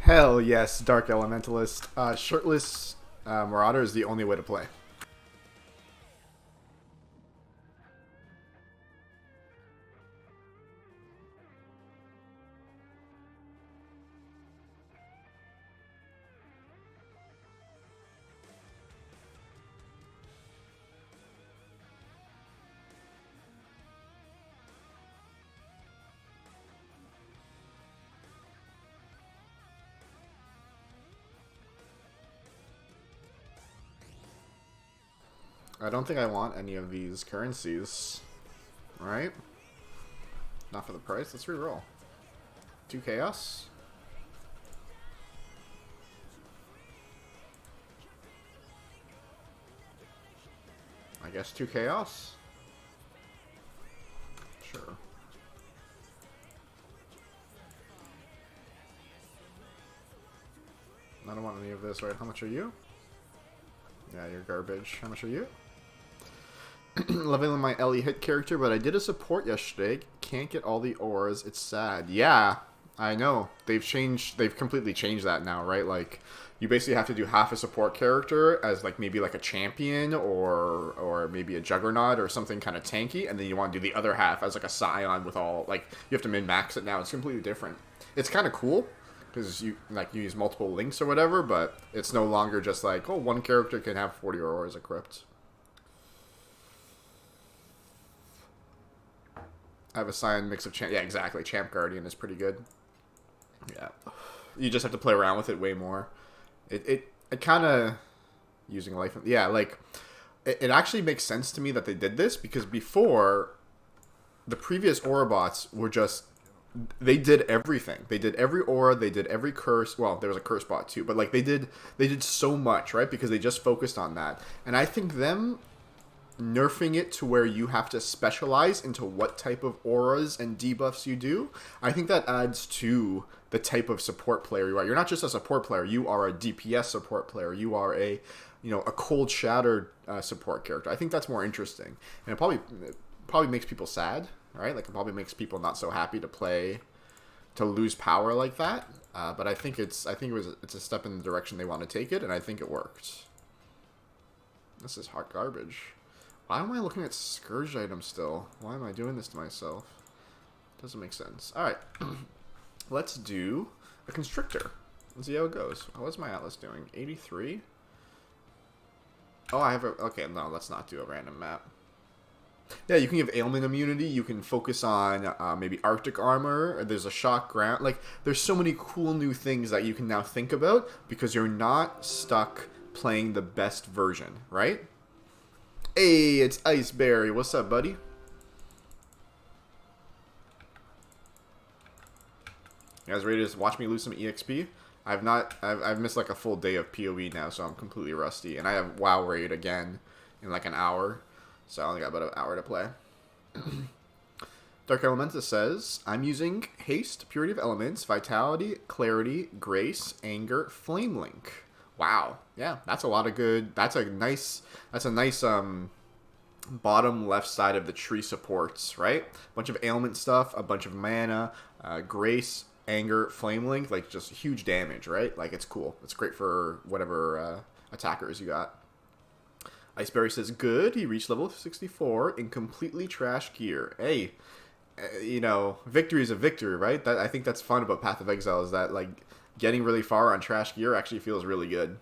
Hell yes, Dark Elementalist. Shirtless Marauder is the only way to play. I don't think I want any of these currencies. Alright. Not for the price. Let's reroll. 2 Chaos. I guess 2 Chaos? Sure. I don't want any of this, right? How much are you? Yeah, you're garbage. How much are you? Leveling my Ellie hit character, but I did a support yesterday. Can't get all the auras. It's sad. Yeah, I know. They've completely changed that now, right? Like, you basically have to do half a support character as like maybe like a champion or maybe a juggernaut or something kind of tanky, and then you want to do the other half as like a scion with all like you have to min max it now. It's completely different. It's kind of cool because you use multiple links or whatever, but it's no longer just like, oh, one character can have 40 auras equipped. I have a Scion mix of Champ. Yeah, exactly. Champ Guardian is pretty good. Yeah. You just have to play around with it way more. It kind of... Using life... Yeah, like... It actually makes sense to me that they did this, because before, the previous aura bots were just... They did everything. They did every aura, they did every curse. Well, there was a curse bot too, but like they did so much, right? Because they just focused on that. And I think them nerfing it to where you have to specialize into what type of auras and debuffs you do, I think that adds to the type of support player you are. You're not just a support player, you are a DPS support player. You are a cold shattered support character. I think that's more interesting. And it probably makes people sad, right? Like it probably makes people not so happy to lose power like that. But I think it's a step in the direction they want to take it, and I think it worked. This is hot garbage. Why am I looking at Scourge items still? Why am I doing this to myself? Doesn't make sense. Alright. Let's do a Constrictor. Let's see how it goes. What's my Atlas doing? 83? Oh, I have a... Okay, no, let's not do a random map. Yeah, you can give ailment immunity. You can focus on maybe Arctic armor. There's a shock ground. Like, there's so many cool new things that you can now think about because you're not stuck playing the best version, right? Hey, it's Iceberry. What's up, buddy? You guys ready to just watch me lose some EXP? I've missed like a full day of PoE now, so I'm completely rusty. And I have WoW raid again in like an hour. So I only got about an hour to play. Dark Elementalist says, I'm using Haste, Purity of Elements, Vitality, Clarity, Grace, Anger, Flame Link. Wow. Yeah, that's a lot of good. That's a nice bottom left side of the tree supports, right? A bunch of ailment stuff, a bunch of mana, Grace, Anger, Flame Link, like just huge damage, right? Like it's cool. It's great for whatever attackers you got. Iceberry says, good. He reached level 64 in completely trash gear. Hey, victory is a victory, right? I think that's fun about Path of Exile is that, like, getting really far on trash gear actually feels really good.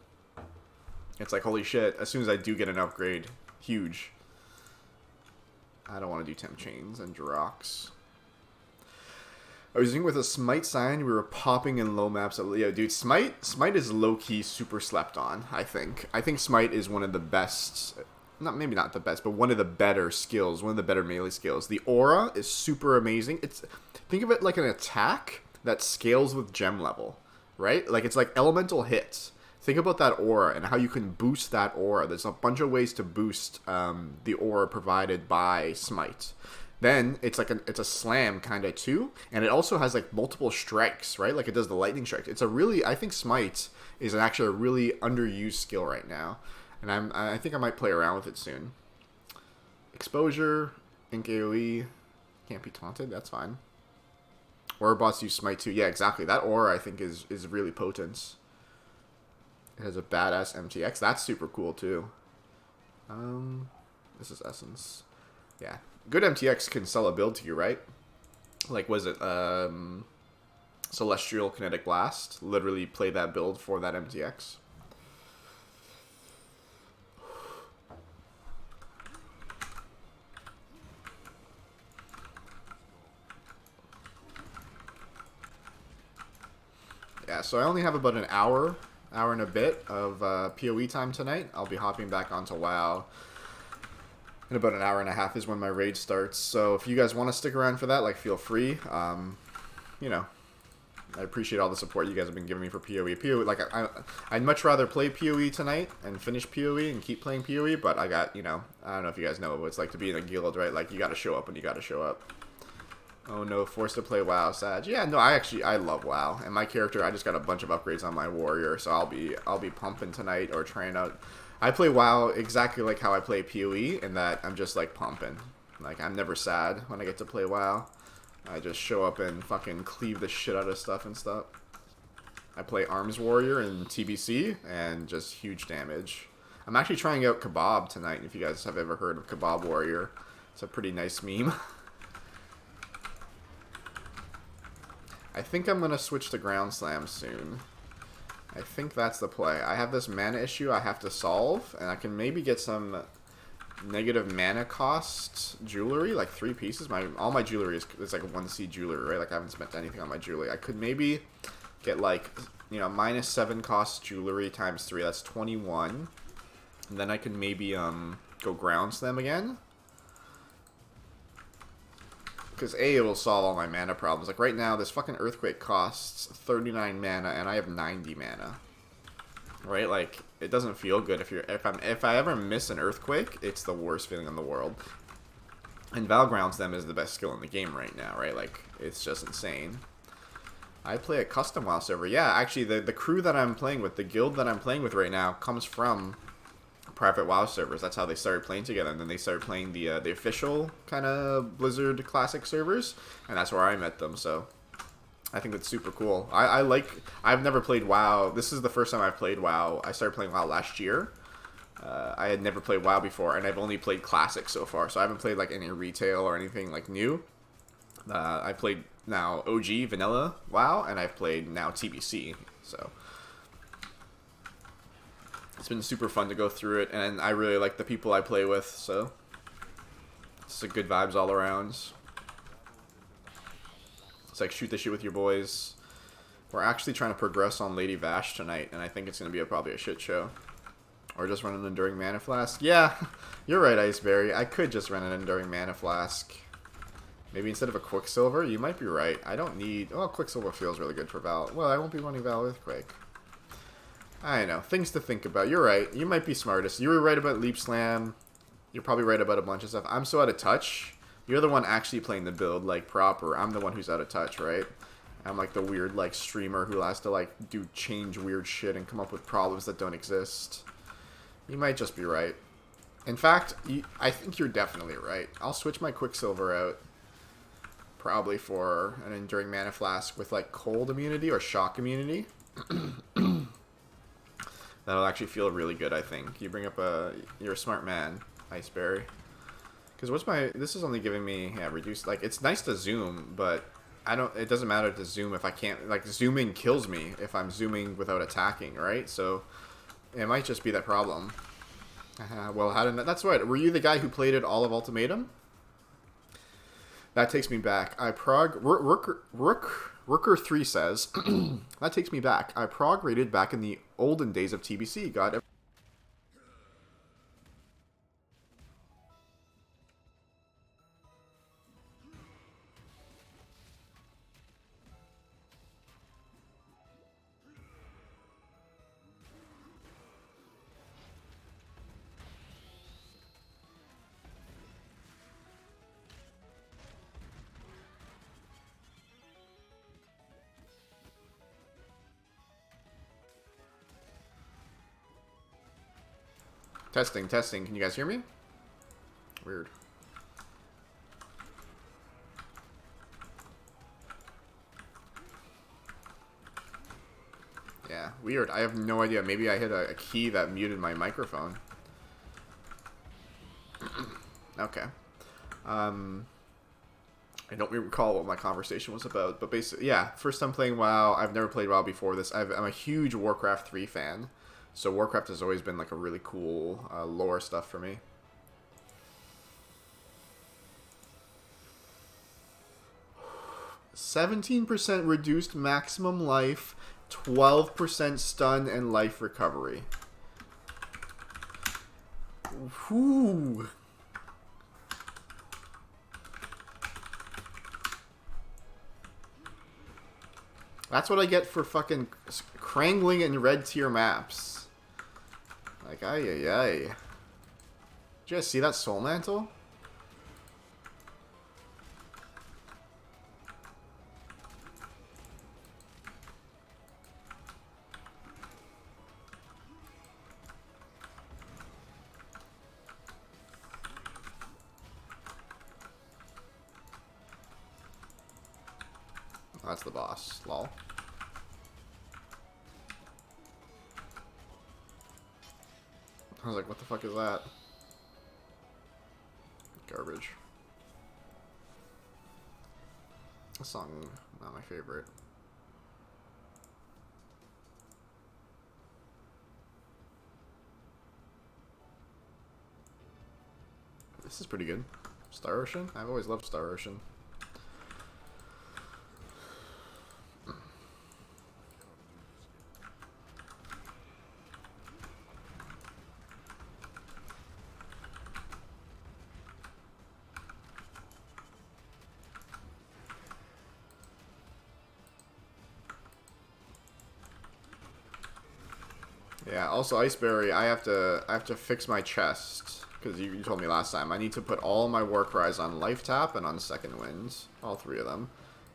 It's like, holy shit, as soon as I do get an upgrade, huge. I don't want to do Temp Chains and Drox. I was using with a Smite sign. We were popping in low maps. Yo, dude, Smite is low-key super slept on, I think. I think Smite is one of the best, maybe not the best, but one of the better skills, one of the better melee skills. The aura is super amazing. Think of it like an attack that scales with gem level, right? Like, it's like elemental hits. Think about that aura and how you can boost that aura. There's a bunch of ways to boost the aura provided by Smite. Then it's a slam kind of too, and it also has like multiple strikes, right? Like it does the lightning strike. I think Smite is actually a really underused skill right now, and I think I might play around with it soon. Exposure, Ink AoE, can't be taunted. That's fine. Aura bots use smite too. Yeah, exactly. That aura I think is really potent. It has a badass MTX. That's super cool too. This is essence. Yeah, good MTX can sell a build to you, right? Like, was it Celestial Kinetic Blast? Literally play that build for that MTX. Yeah, so I only have about an hour and a bit of PoE time tonight. I'll be hopping back onto WoW. In about an hour and a half is when my raid starts. So if you guys want to stick around for that, like, feel free. You know, I appreciate all the support you guys have been giving me for PoE. PoE, like, I'd much rather play PoE tonight and finish PoE and keep playing PoE, but I got, you know, I don't know if you guys know what it's like to be in a guild, right? Like, you got to show up when you got to show up. Oh no, forced to play WoW, Sag. Yeah, no, I love WoW, and my character, I just got a bunch of upgrades on my warrior, so I'll be pumping tonight or trying out. I play WoW exactly like how I play PoE, in that I'm just like pumping. Like, I'm never sad when I get to play WoW. I just show up and fucking cleave the shit out of stuff and stuff. I play Arms Warrior in TBC, and just huge damage. I'm actually trying out Kebab tonight, if you guys have ever heard of Kebab Warrior. It's a pretty nice meme. I think I'm going to switch to Ground Slam soon. I think that's the play. I have this mana issue I have to solve, and I can maybe get some negative mana cost jewelry, like 3 pieces. All my jewelry is like 1C jewelry, right? Like, I haven't spent anything on my jewelry. I could maybe get, like, you know, -7 cost jewelry times 3. That's 21. And then I can maybe go Ground Slam again. Because A, it'll solve all my mana problems. Like, right now, this fucking Earthquake costs 39 mana, and I have 90 mana. Right? Like, it doesn't feel good if I ever miss an Earthquake, it's the worst feeling in the world. And Val Grounds them is the best skill in the game right now, right? Like, it's just insane. I play a custom WoW server. Yeah, actually, the crew that I'm playing with, the guild that I'm playing with right now, comes from private WoW servers. That's how they started playing together, and then they started playing the official kind of Blizzard Classic servers, and that's where I met them. So I think that's super cool. I've never played WoW. This is the first time I've played WoW. I started playing WoW last year. I had never played WoW before, and I've only played Classic so far, so I haven't played like any retail or anything like new. I played now OG Vanilla WoW, and I've played now TBC. So it's been super fun to go through it, and I really like the people I play with, so it's a good vibes all around. It's like shoot the shit with your boys. We're actually trying to progress on Lady Vash tonight, and I think it's going to be probably a shit show. Or just run an Enduring Mana Flask. Yeah, you're right, Iceberry. I could just run an Enduring Mana Flask. Maybe instead of a Quicksilver? You might be right. I don't need... Oh, Quicksilver feels really good for Val. Well, I won't be running Val Earthquake. I know. Things to think about. You're right. You might be smartest. You were right about Leap Slam. You're probably right about a bunch of stuff. I'm so out of touch. You're the one actually playing the build, like, proper. I'm the one who's out of touch, right? I'm like the weird, like, streamer who has to, like, change weird shit and come up with problems that don't exist. You might just be right. In fact, I think you're definitely right. I'll switch my Quicksilver out. Probably for an Enduring Mana Flask with, like, cold immunity or shock immunity. That'll actually feel really good, I think. You bring up you're a smart man, Iceberry. Because this is only giving me, yeah, reduced, like, it's nice to zoom, but it doesn't matter to zoom if I can't, like, zooming kills me if I'm zooming without attacking, right? So, it might just be that problem. Well, that's right. Were you the guy who played it all of Ultimatum? That takes me back. Rooker3 says, that takes me back. I prog rated back in the olden days of TBC. God. Testing, testing. Can you guys hear me? Weird. Yeah, weird. I have no idea. Maybe I hit a key that muted my microphone. Okay. I don't recall what my conversation was about, but basically, yeah, first time playing WoW. I've never played WoW before this. I'm a huge Warcraft 3 fan, so Warcraft has always been like a really cool lore stuff for me. 17% reduced maximum life, 12% stun and life recovery. Whoo! That's what I get for fucking crangling in red tier maps. Like, ay ay ay. Did you guys see that soul mantle? Oh, that's the boss. Lol. I was like, what the fuck is that? Garbage. This song, not my favorite. This is pretty good. Star Ocean? I've always loved Star Ocean. Yeah, also Iceberry, I have to fix my chest. Because you told me last time. I need to put all my war cries on Life Tap and on Second Wind. All three of them.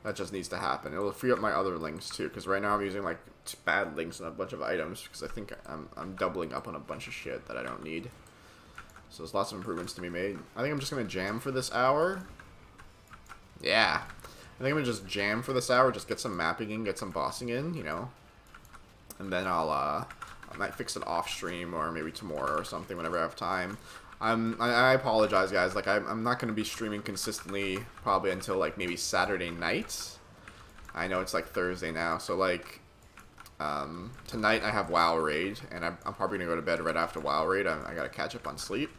That just needs to happen. It will free up my other links too. Because right now I'm using like bad links on a bunch of items. Because I think I'm doubling up on a bunch of shit that I don't need. So there's lots of improvements to be made. I think I'm just going to jam for this hour. Yeah. I think I'm going to just jam for this hour. Just get some mapping in. Get some bossing in, you know. And then I might fix it off stream or maybe tomorrow or something whenever I have time. I apologize, guys. Like, I'm not going to be streaming consistently probably until, like, maybe Saturday night. I know it's, like, Thursday now. So, like, tonight I have WoW Raid, and I'm probably going to go to bed right after WoW Raid. I got to catch up on sleep.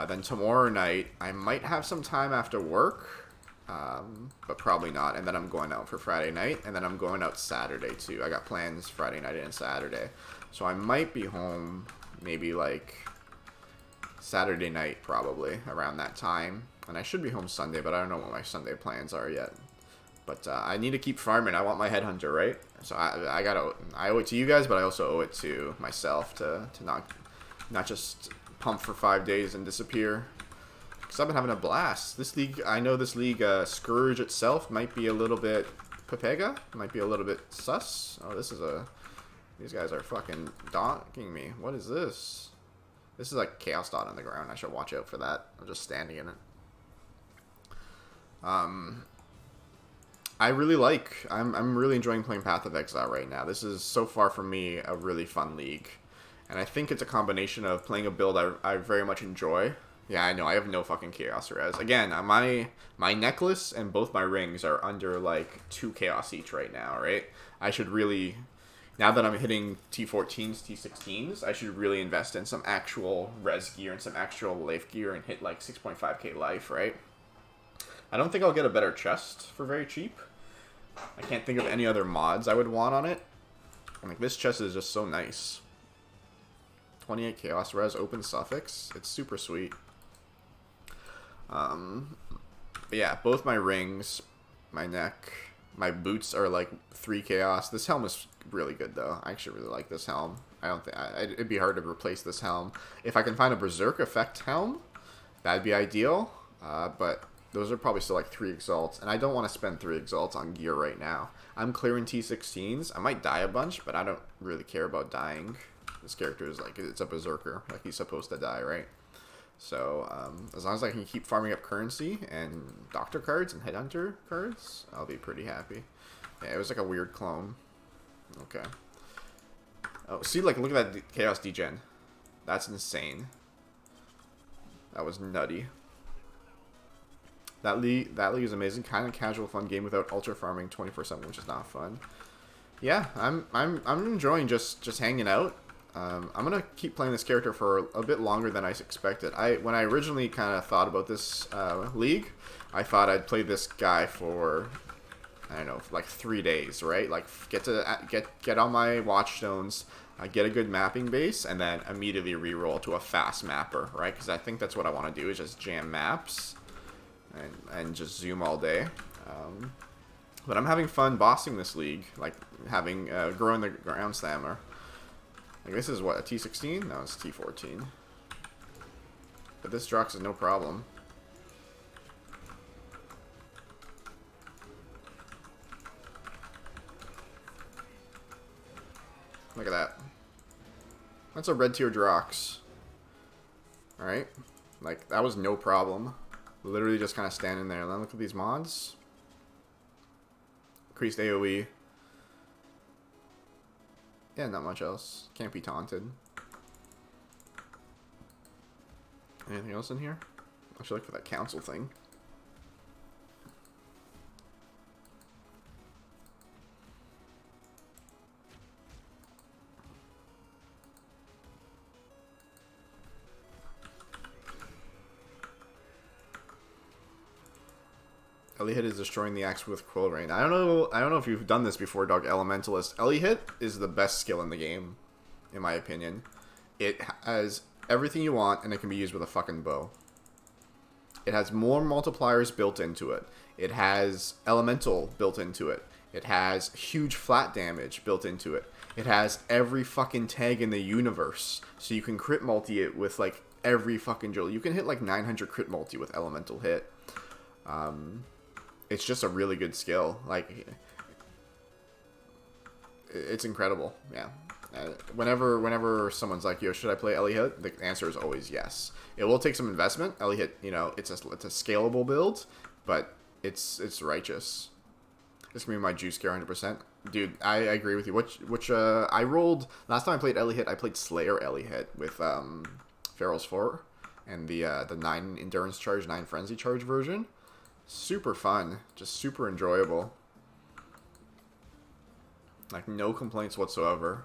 Then tomorrow night, I might have some time after work, but probably not. And then I'm going out for Friday night, and then I'm going out Saturday, too. I got plans Friday night and Saturday. So I might be home maybe, like, Saturday night, probably, around that time. And I should be home Sunday, but I don't know what my Sunday plans are yet. But I need to keep farming. I want my headhunter, right? So I owe it to you guys, but I also owe it to myself to not just pump for 5 days and disappear. Because I've been having a blast. This league, I know this league, Scourge itself might be a little bit Pepega. Might be a little bit sus. Oh, this is a... These guys are fucking donking me. What is this? This is like Chaos Dot on the ground. I should watch out for that. I'm just standing in it. I really like... I'm really enjoying playing Path of Exile right now. This is, so far for me, a really fun league. And I think it's a combination of playing a build I very much enjoy. Yeah, I know. I have no fucking Chaos Res. Again, my necklace and both my rings are under, like, 2 Chaos each right now, right? I should really... Now that I'm hitting T14s, T16s, I should really invest in some actual res gear and some actual life gear and hit like 6.5k life, right? I don't think I'll get a better chest for very cheap. I can't think of any other mods I would want on it. Like, this chest is just so nice. 28 chaos res, open suffix. It's super sweet. But yeah, both my rings, my neck... My boots are like 3 chaos. This helm is really good though. I actually really like this helm. I don't think it'd be hard to replace this helm. If I can find a Berserk effect helm, that'd be ideal. But those are probably still like 3 exalts, and I don't want to spend 3 exalts on gear right now. I'm clearing T16s. I might die a bunch, but I don't really care about dying. This character is like, it's a Berserker. Like, he's supposed to die, right? So, as long as I can keep farming up currency and Doctor cards and Headhunter cards, I'll be pretty happy. Yeah, it was like a weird clone. Okay. Oh, see, like, look at that Chaos Degen. That's insane. That was nutty. That league is amazing. Kind of casual, fun game without ultra farming 24/7, which is not fun. Yeah, I'm enjoying just hanging out. I'm gonna keep playing this character for a bit longer than I expected. When I originally kind of thought about this league, I thought I'd play this guy for, I don't know, like 3 days, right? Like get on my watchstones, get a good mapping base, and then immediately reroll to a fast mapper, right? Because I think that's what I want to do, is just jam maps and just zoom all day. But I'm having fun bossing this league, like having growing the ground stamina. Like, this is what, a T16? No, it's T14. But this Drox is no problem. Look at that. That's a red tier Drox. Alright. Like, that was no problem. Literally just kind of standing there. And then look at these mods. Increased AoE. Yeah, not much else. Can't be taunted. Anything else in here? I should look for that council thing. Ellie-Hit is destroying the axe with Quill Rain. I don't know if you've done this before, Dog Elementalist. Ellie-Hit is the best skill in the game, in my opinion. It has everything you want, and it can be used with a fucking bow. It has more multipliers built into it. It has elemental built into it. It has huge flat damage built into it. It has every fucking tag in the universe, so you can crit multi it with like every fucking drill. You can hit like 900 crit multi with Elemental Hit. It's just a really good skill. Like, it's incredible. Yeah. Whenever someone's like, "Yo, should I play Ellie-Hit?" the answer is always yes. It will take some investment. Ellie-Hit, you know, it's a scalable build, but it's righteous. This can be my juice scare 100%. Dude, I agree with you. I rolled last time I played Ellie-Hit. I played Slayer Ellie-Hit with Feral's 4 and the 9 endurance charge, 9 frenzy charge version. Super fun, just super enjoyable. Like, no complaints whatsoever.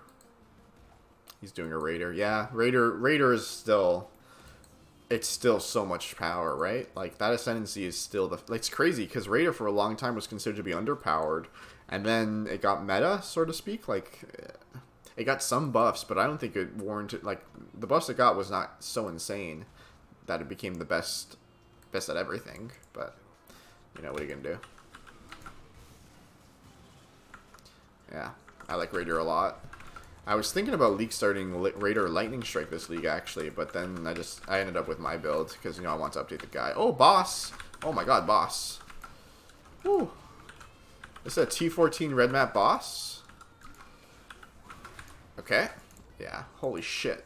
He's doing a Raider. Yeah, Raider is still, it's still so much power, right? Like, that Ascendancy is still the, like, it's crazy, because Raider for a long time was considered to be underpowered, and then it got meta, so to speak. Like, it got some buffs, but I don't think it warranted, like, the buffs it got was not so insane that it became the best at everything, but, you know, what are you gonna do? Yeah, I like Raider a lot. I was thinking about league starting Raider Lightning Strike this league, actually, but then I ended up with my build, because, you know, I want to update the guy. Oh, boss! Oh my god, boss. Woo! This is a T14 red map boss? Okay. Yeah, holy shit.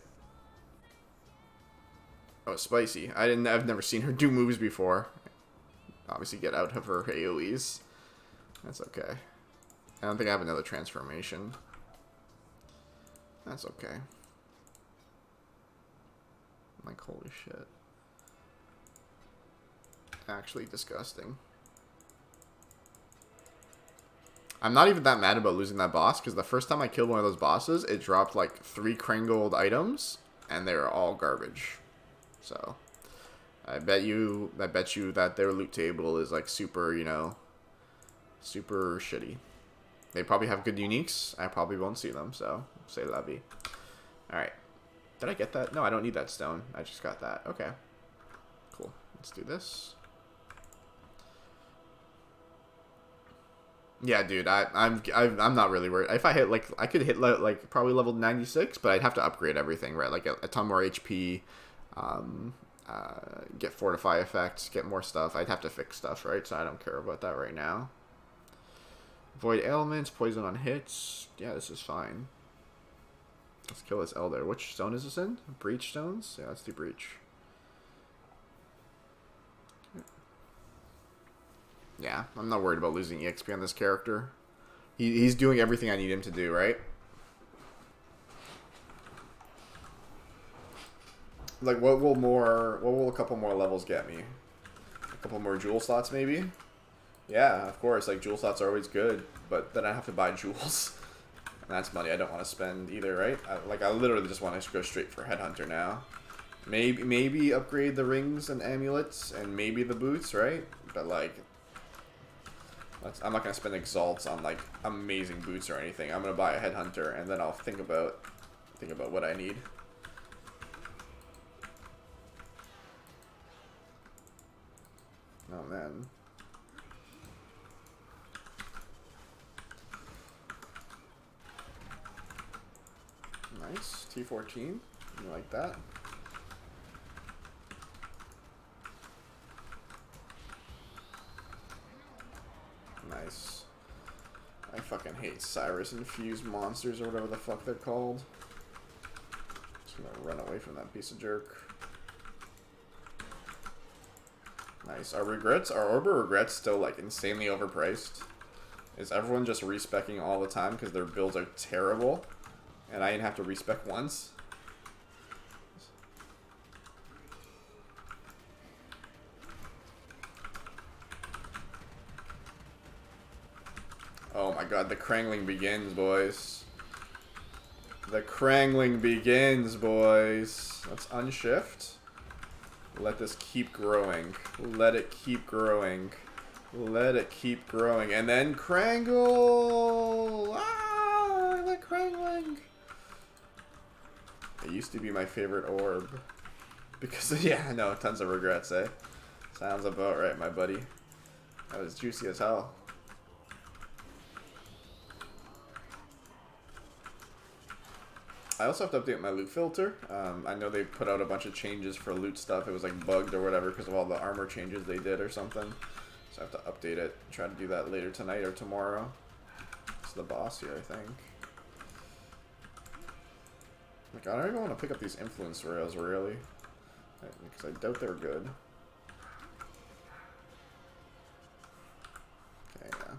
Oh, spicy. I've never seen her do moves before. Obviously get out of her AoEs. That's okay. I don't think I have another transformation. That's okay. Like, holy shit. Actually disgusting. I'm not even that mad about losing that boss, because the first time I killed one of those bosses, it dropped like 3 Krangold items, and they're all garbage. So, I bet you that their loot table is like super, you know, super shitty. They probably have good uniques. I probably won't see them, so say la vie. Alright. Did I get that? No, I don't need that stone. I just got that. Okay. Cool. Let's do this. Yeah, dude, I'm not really worried. If I hit, like, I could hit, like, probably level 96, but I'd have to upgrade everything, right? Like, a ton more HP, get Fortify effects, get more stuff. I'd have to fix stuff, right? So I don't care about that right now. Void ailments, poison on hits. Yeah, this is fine. Let's kill this Elder. Which stone is this in? Breach stones? Yeah, let's do Breach. Yeah, I'm not worried about losing EXP on this character. He's doing everything I need him to do, right? Like, what will a couple more levels get me? A couple more jewel slots, maybe? Yeah, of course. Like, jewel slots are always good, but then I have to buy jewels. And that's money I don't want to spend either, right? I literally just want to go straight for Headhunter now. Maybe upgrade the rings and amulets, and maybe the boots, right? But, like, I'm not going to spend exalts on, like, amazing boots or anything. I'm going to buy a Headhunter, and then I'll think about what I need. Oh, man. Nice. T14. You like that? Nice. I fucking hate Cyrus infused monsters or whatever the fuck they're called. Just gonna run away from that piece of jerk. Nice. Our Orber Regrets still, like, insanely overpriced? Is everyone just respecking all the time because their builds are terrible? And I didn't have to respec once? Oh my god, the Krangling begins, boys. The Krangling begins, boys. Let's unshift. Let this keep growing. Let it keep growing. Let it keep growing. And then Krangle! Ah, the Krangling! It used to be my favorite orb. Because, yeah, no, tons of regrets, eh? Sounds about right, my buddy. That was juicy as hell. I also have to update my loot filter. I know they put out a bunch of changes for loot stuff. It was like bugged or whatever because of all the armor changes they did or something. So I have to update it. Try to do that later tonight or tomorrow. It's the boss here, I think. Like, I don't even want to pick up these influence rails, really. Because I doubt they're good. Okay, yeah.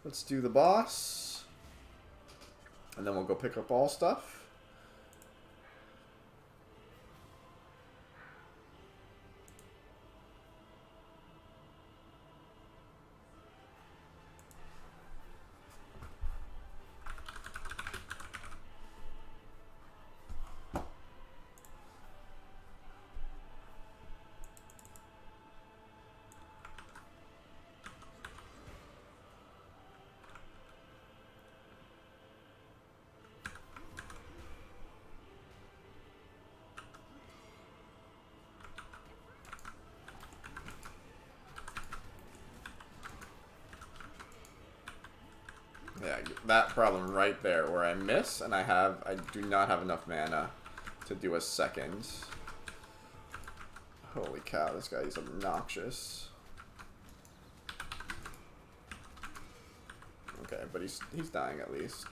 Let's do the boss. And then we'll go pick up all stuff. Yeah, that problem right there where I miss and I do not have enough mana to do a second. Holy cow, this guy is obnoxious. Okay, but he's dying at least.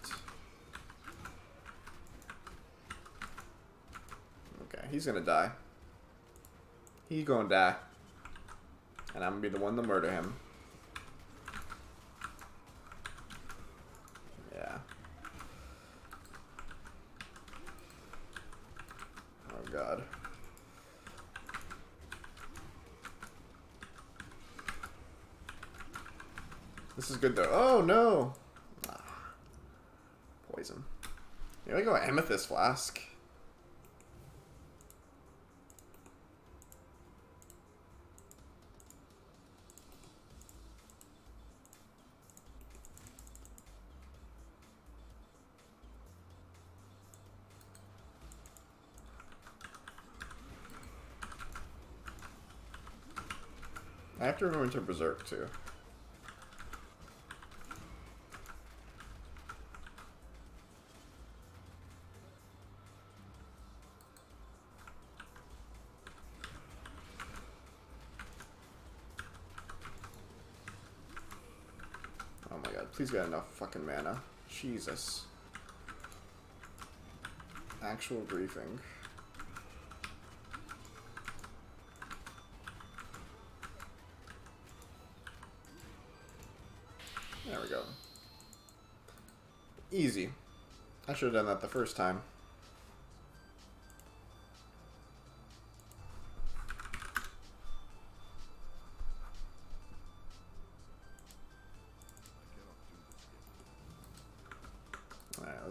Okay, he's gonna die. He's gonna die. And I'm gonna be the one to murder him. Yeah. Oh god. This is good though. Oh no! Ah. Poison. Here we go, Amethyst Flask. I have to remember to Berserk too. Oh my god, please get enough fucking mana. Jesus. Actual griefing. There we go. Easy. I should have done that the first time.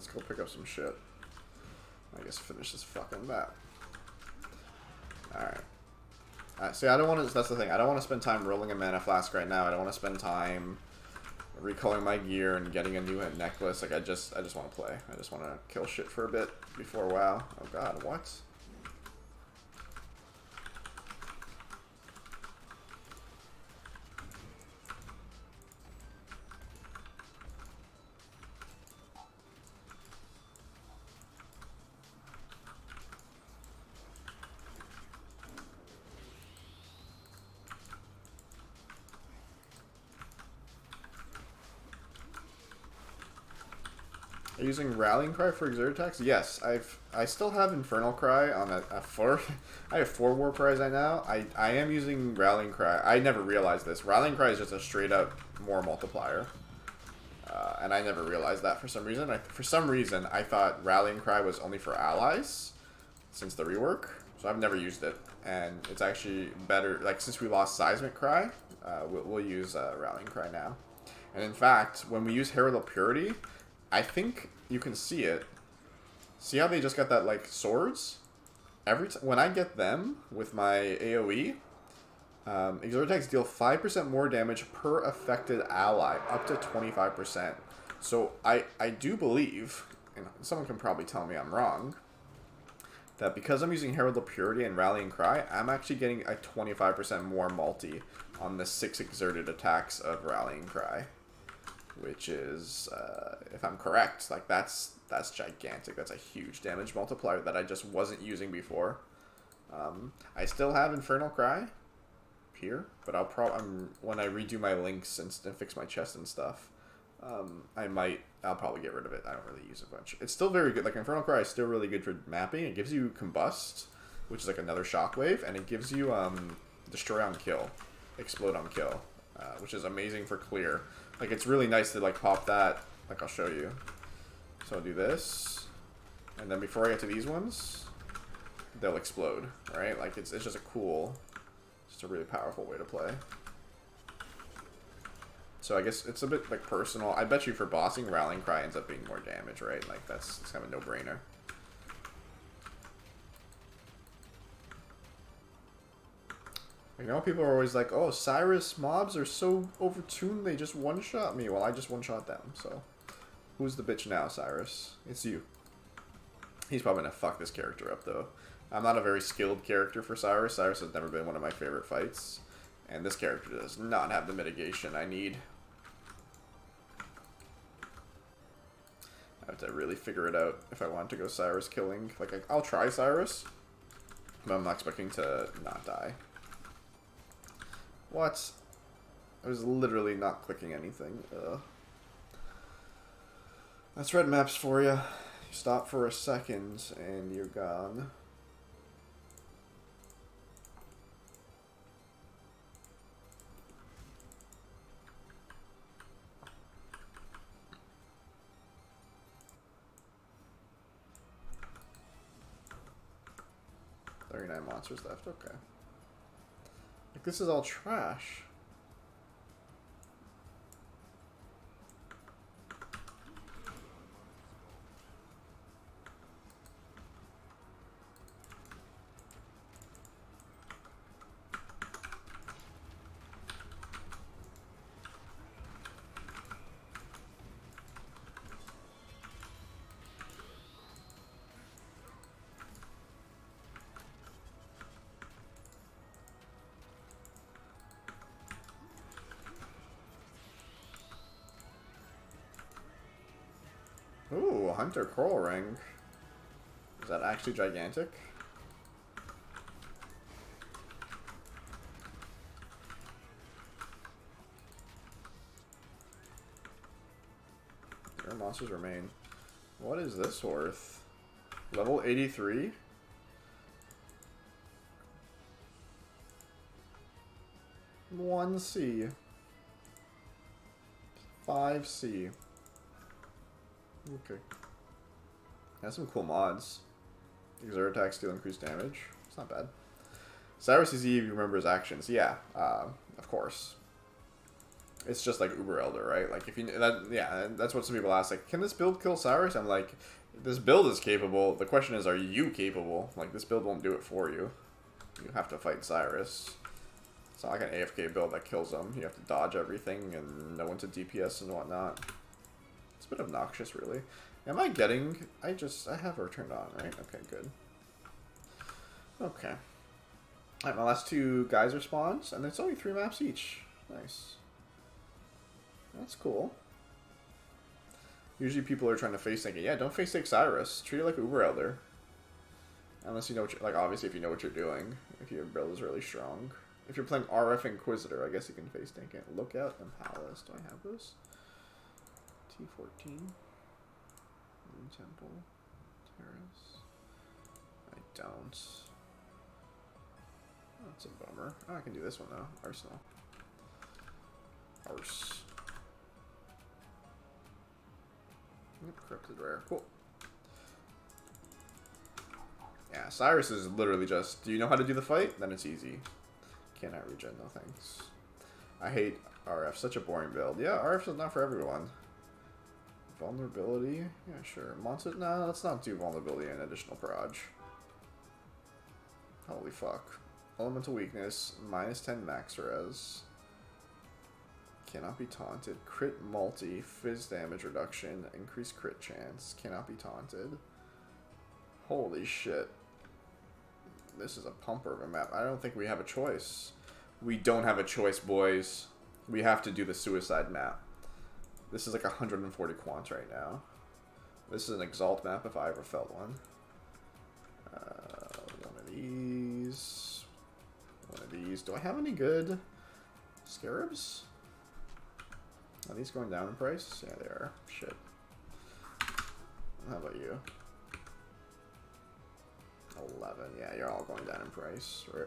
let's go pick up some shit. I guess finish this fucking map. Alright. See, I don't want to... That's the thing. I don't want to spend time rolling a mana flask right now. I don't want to spend time recalling my gear and getting a new necklace. Like, I just want to play. I just want to kill shit for a bit before WoW. Oh god, what? Are you using Rallying Cry for exert attacks? Yes, I still have Infernal Cry on a 4. I have 4 War Cries right now. I am using Rallying Cry. I never realized this. Rallying Cry is just a straight up more multiplier. And I never realized that for some reason. For some reason, I thought Rallying Cry was only for allies since the rework. So I've never used it. And it's actually better. Like, since we lost Seismic Cry, we'll use Rallying Cry now. And in fact, when we use Herald of Purity, I think you can see it. See how they just got that, like, swords? When I get them with my AoE, exert attacks deal 5% more damage per affected ally, up to 25%. So I do believe, and someone can probably tell me I'm wrong, that because I'm using Herald of Purity and Rallying Cry, I'm actually getting a 25% more multi on the 6 exerted attacks of Rallying Cry. Which is, if I'm correct, like that's gigantic. That's a huge damage multiplier that I just wasn't using before. I still have Infernal Cry here, but I'll when I redo my links and fix my chest and stuff, I'll probably get rid of it. I don't really use it much. It's still very good. Like, Infernal Cry is still really good for mapping. It gives you Combust, which is like another shockwave, and it gives you Destroy on Kill, Explode on Kill, which is amazing for clear. Like, it's really nice to, like, pop that. Like, I'll show you. So I'll do this. And then before I get to these ones, they'll explode, right? Like, it's just just a really powerful way to play. So I guess it's a bit, like, personal. I bet you for bossing, Rallying Cry ends up being more damage, right? Like, it's kind of a no-brainer. You know, people are always like, oh, Cyrus mobs are so overtuned, they just one-shot me. Well, I just one-shot them, so. Who's the bitch now, Cyrus? It's you. He's probably gonna fuck this character up, though. I'm not a very skilled character for Cyrus. Cyrus has never been one of my favorite fights. And this character does not have the mitigation I need. I have to really figure it out if I want to go Cyrus killing. Like, I'll try Cyrus, but I'm not expecting to not die. What? I was literally not clicking anything. Ugh. That's red maps for you. You stop for a second and you're gone. "39 monsters left, okay. Like, this is all trash. Ooh, Hunter Coral Ring. Is that actually gigantic? Your monsters remain. What is this worth? Level 83? One C. 5C. Okay. Has some cool mods. Exert attacks deal increased damage. It's not bad. Cyrus is easy if you remember his actions. Yeah, of course. It's just like Uber Elder, right? Like if you that, yeah, that's what some people ask. Like, can this build kill Cyrus? I'm like, this build is capable. The question is, are you capable? Like, this build won't do it for you. You have to fight Cyrus. It's not like an AFK build that kills him. You have to dodge everything and know when to DPS and whatnot. It's a bit obnoxious, really. Am I getting... I have her turned on, right? Okay, good. Okay. Alright, my last two guys respawns, and it's only 3 maps each. Nice. That's cool. Usually people are trying to face tank it. Yeah, don't face tank Cyrus. Treat it like Uber Elder. Unless you know what you're... Like, obviously, if you know what you're doing. If your build is really strong. If you're playing RF Inquisitor, I guess you can face tank it. Lookout and Palace. Do I have those? T14. Moon Temple. Terrace. I don't. That's a bummer. Oh, I can do this one though. Arsenal. Arse. Yep, corrupted rare. Cool. Yeah, Cyrus is literally just, do you know how to do the fight? Then it's easy. Cannot regen, no thanks. I hate RF, such a boring build. Yeah, RF is not for everyone. Vulnerability? Yeah, sure. Monster? No, let's not do vulnerability and additional proj. Holy fuck. Elemental weakness, -10 max res. Cannot be taunted. Crit multi, fizz damage reduction, increased crit chance. Cannot be taunted. Holy shit. This is a pumper of a map. I don't think we have a choice. We don't have a choice, boys. We have to do the suicide map. This is like 140 quants right now. This is an exalt map if I ever felt one. One of these. One of these. Do I have any good scarabs? Are these going down in price? Yeah, they are. Shit. How about you? 11. Yeah, you're all going down in price. Right.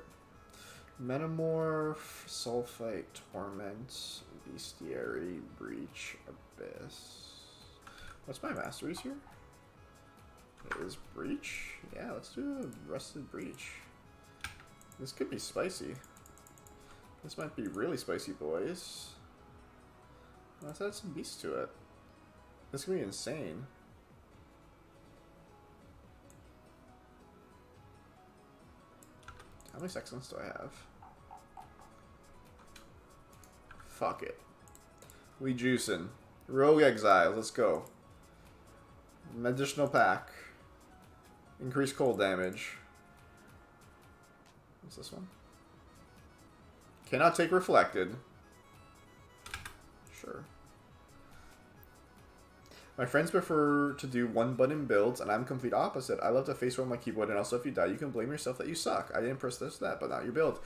Metamorph, Sulfite, Torment, Bestiary, Breach, Abyss. What's my masteries here? It is Breach? Yeah, let's do a Rusted Breach. This could be spicy. This might be really spicy, boys. Let's add some beast to it. This could be insane. How many sections do I have? Fuck it. We juicing. Rogue Exile, let's go. Additional pack. Increased cold damage. What's this one? Cannot take reflected. Sure. My friends prefer to do one-button builds, and I'm complete opposite. I love to face roll my keyboard, and also if you die, you can blame yourself that you suck. I didn't press this, that, but not your build.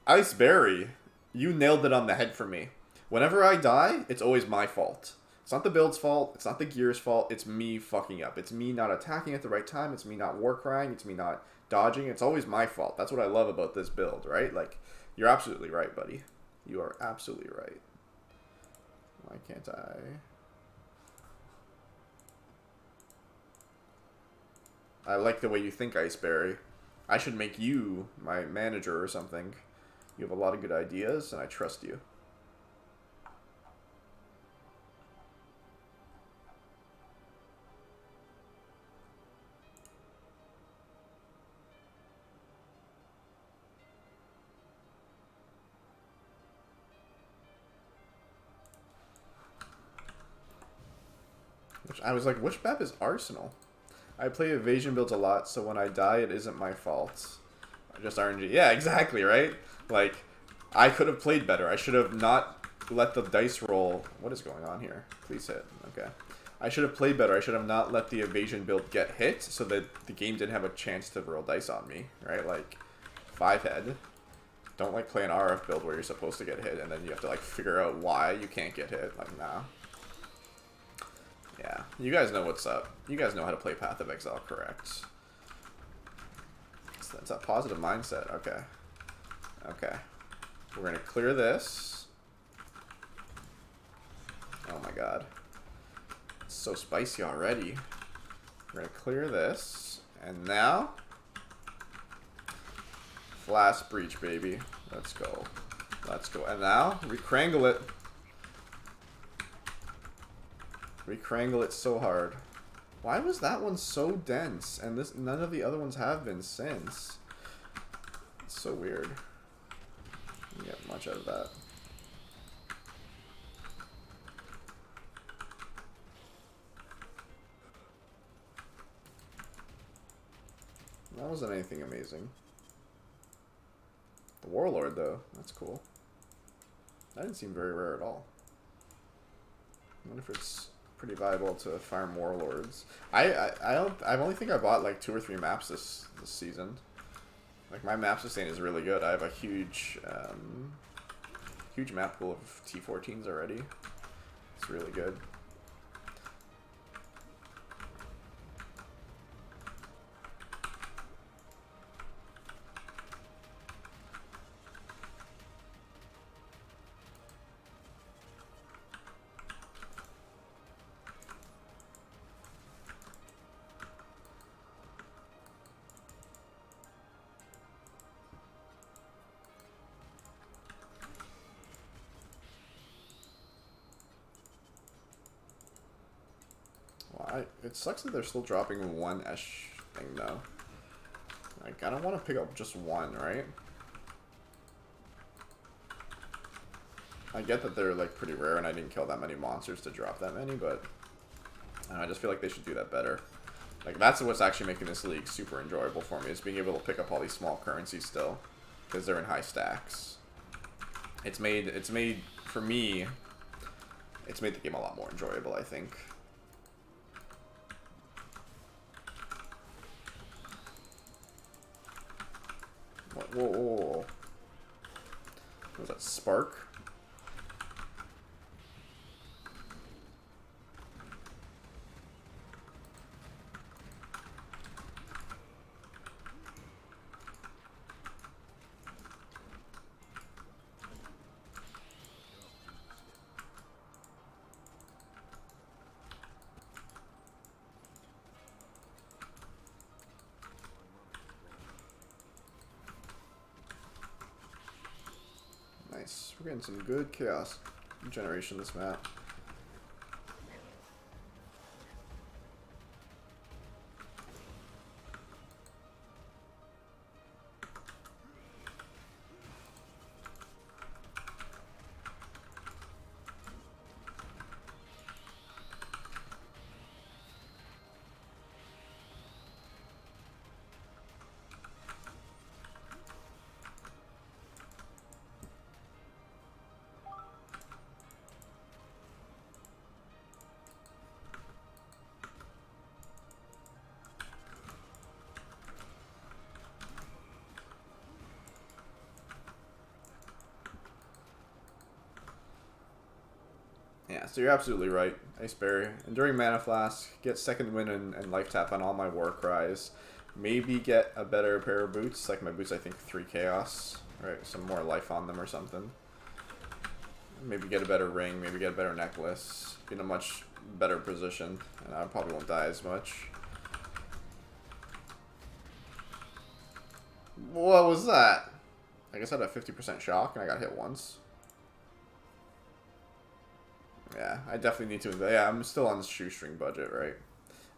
Iceberry, you nailed it on the head for me. Whenever I die, it's always my fault. It's not the build's fault. It's not the gear's fault. It's me fucking up. It's me not attacking at the right time. It's me not war crying. It's me not dodging. It's always my fault. That's what I love about this build, right? Like, you're absolutely right, buddy. You are absolutely right. Why can't I... I like the way you think, Iceberry. I should make you my manager or something. You have a lot of good ideas, and I trust you. I was like, which map is Arsenal? I play evasion builds a lot, so when I die, it isn't my fault. Just RNG. Yeah, exactly, right? Like, I could have played better. I should have not let the dice roll. What is going on here? Please hit. Okay. I should have played better. I should have not let the evasion build get hit so that the game didn't have a chance to roll dice on me, right? Like, 5-head. Don't, like, play an RF build where you're supposed to get hit, and then you have to, like, figure out why you can't get hit. Like, nah. Yeah, you guys know what's up. You guys know how to play Path of Exile correct. That's a positive mindset. Okay. Okay. We're going to clear this. Oh my god. It's so spicy already. We're going to clear this. And now... Flash Breach, baby. Let's go. Let's go. And now, recrangle it. Recrangle it so hard. Why was that one so dense? And this none of the other ones have been since. It's so weird. Didn't get much out of that. That wasn't anything amazing. The Warlord, though, that's cool. That didn't seem very rare at all. I wonder if it's pretty viable to farm Warlords. I only think I bought like 2 or 3 maps this season. Like my map sustain is really good. I have a huge huge map pool of T14s already. It's really good. It sucks that they're still dropping one Esh thing, though. Like, I don't want to pick up just one, right? I get that they're, like, pretty rare, and I didn't kill that many monsters to drop that many, but I just feel like they should do that better. Like, that's what's actually making this league super enjoyable for me, is being able to pick up all these small currencies still, because they're in high stacks. It's made, for me, it's made the game a lot more enjoyable, I think. Whoa, whoa, whoa. What was that, Spark? Nice. We're getting some good chaos generation this map. Yeah, so you're absolutely right, Iceberry. Enduring Mana Flask, get second win and life tap on all my war cries. Maybe get a better pair of boots, like my boots I think 3 chaos, right? Some more life on them or something. Maybe get a better ring, maybe get a better necklace. Be in a much better position, and I probably won't die as much. What was that? I guess I had a 50% shock and I got hit once. Yeah, I definitely need to. Yeah, I'm still on the shoestring budget, right?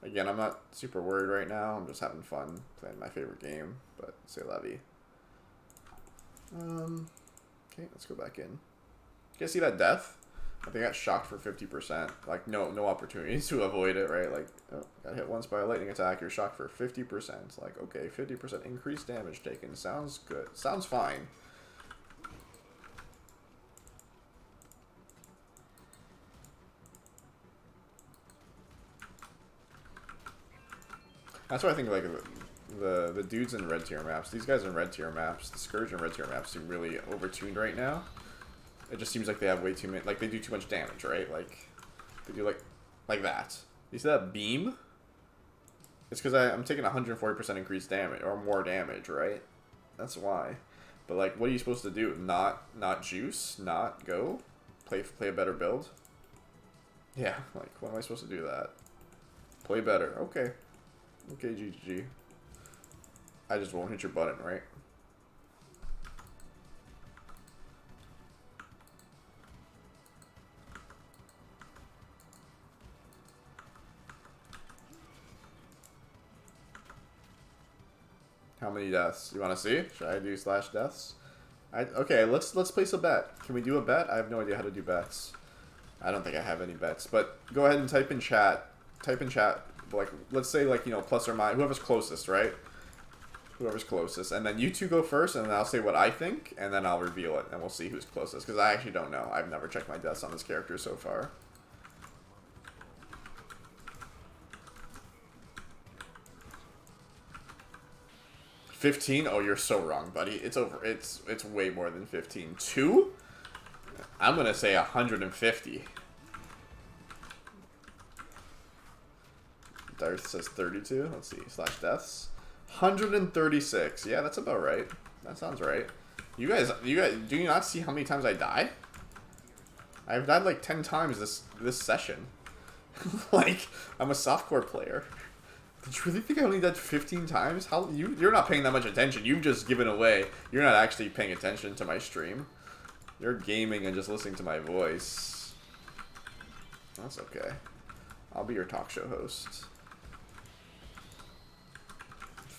Again, I'm not super worried right now. I'm just having fun playing my favorite game, but c'est la vie. Okay, let's go back in. You guys see that death? I think I got shocked for 50%. Like, no opportunities to avoid it, right? Like, oh, got hit once by a lightning attack. You're shocked for 50%. Like, okay, 50% increased damage taken. Sounds good. Sounds fine. That's what I think of, like, the dudes in red tier maps. These guys in red tier maps, the Scourge in red tier maps seem really overtuned right now. It just seems like they have way too many, like, they do too much damage, right? Like, they do, like that. You see that beam? It's because I'm taking 140% increased damage, or more damage, right? That's why. But, like, what are you supposed to do? Not juice? Not go? Play a better build? Yeah, like, when am I supposed to do that? Play better. Okay. Okay, GG. I just won't hit your button, right? How many deaths? You want to see? Should I do slash deaths? Okay, let's place a bet. Can we do a bet? I have no idea how to do bets. I don't think I have any bets, but go ahead and type in chat. Type in chat, like, let's say, like, you know, plus or minus, whoever's closest, right? Whoever's closest. And then you two go first, and then I'll say what I think, and then I'll reveal it, and we'll see who's closest. Because I actually don't know. I've never checked my deaths on this character so far. $15? Oh, you're so wrong, buddy. It's over. It's way more than 15. 2? I'm gonna say 150. Darth says 32. Let's see. Slash deaths. 136. Yeah, that's about right. That sounds right. You guys, do you not see how many times I die? I've died like 10 times this session. Like, I'm a softcore player. Did you really think I only died 15 times? How you're not paying that much attention. You've just given away. You're not actually paying attention to my stream. You're gaming and just listening to my voice. That's okay. I'll be your talk show host.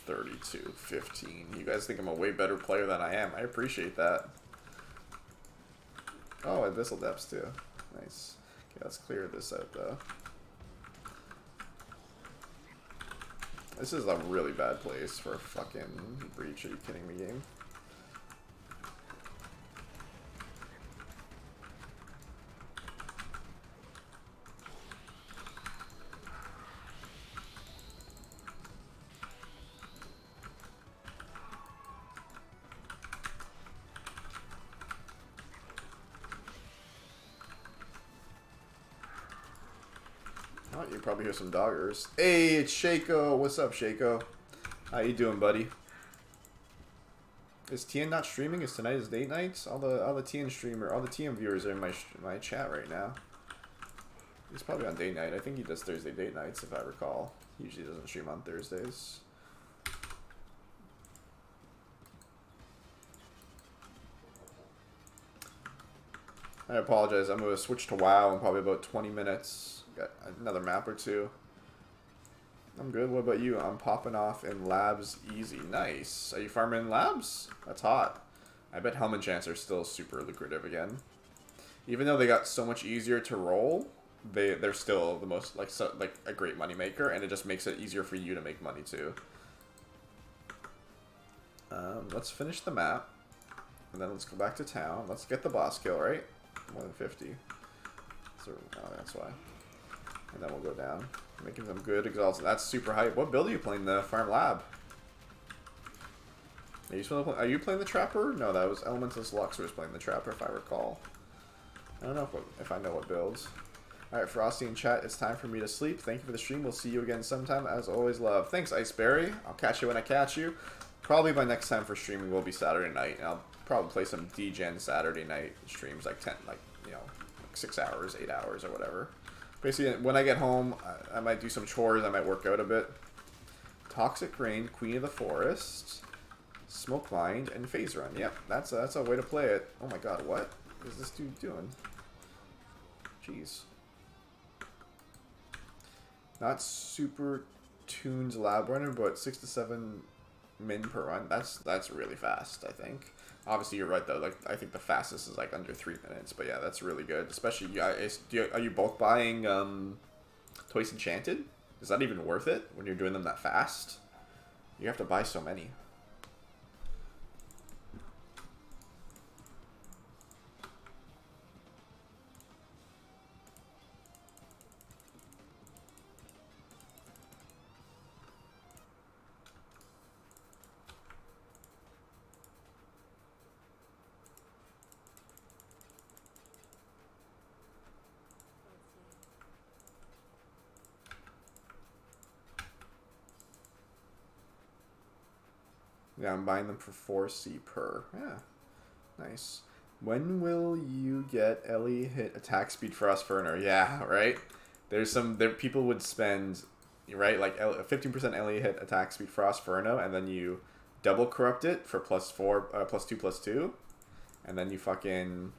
32, 15. You guys think I'm a way better player than I am. I appreciate that. Oh, Abyssal Depths too. Nice. Okay, let's clear this out though. This is a really bad place for a fucking breach. Are you kidding me, game? Oh, you probably hear some doggers. Hey, it's Shaco. What's up, Shaco? How you doing, buddy? Is TN not streaming? Is tonight his date night? All the TN viewers are in my chat right now. He's probably on date night. I think he does Thursday date nights, if I recall. He usually doesn't stream on Thursdays. I apologize. I'm going to switch to WoW in probably about 20 minutes. Got another map or two. I'm good. What about you? I'm popping off in labs easy. Nice. Are you farming in labs? That's hot. I bet Helm enchants are still super lucrative again. Even though they got so much easier to roll, they're still the most like a great money maker, and it just makes it easier for you to make money too. Let's finish the map, and then let's go back to town. Let's get the boss kill, right? More than 50. So, oh, that's why. And then we'll go down. Making some good exalts. That's super hype. What build are you playing? The Farm Lab? Are you playing the Trapper? No, that was Elementalist Lux who was playing the Trapper, if I recall. I don't know if I know what builds. Alright, Frosty in chat, it's time for me to sleep. Thank you for the stream. We'll see you again sometime. As always, love. Thanks, Iceberry. I'll catch you when I catch you. Probably my next time for streaming will be Saturday night. And I'll probably play some D-Gen Saturday night streams, like 6 hours, 8 hours, or whatever. Basically, when I get home, I might do some chores. I might work out a bit. Toxic Rain, Queen of the Forest, Smoke Mind, and Phase Run. Yep, that's a way to play it. Oh my god, what is this dude doing? Jeez. Not super tuned lab runner, but 6 to 7 min per run. That's really fast, I think. Obviously, you're right though. Like, I think the fastest is like under 3 minutes. But yeah, that's really good. Especially, are you bulk buying Twice Enchanted? Is that even worth it when you're doing them that fast? You have to buy so many. Yeah, I'm buying them for 4C per. Yeah, nice. When will you get Ellie hit attack speed Frostburner? Yeah, right. People would spend, right, like 15% Ellie hit attack speed Frostburner, and then you double corrupt it for +4, +2/+2, and then you fucking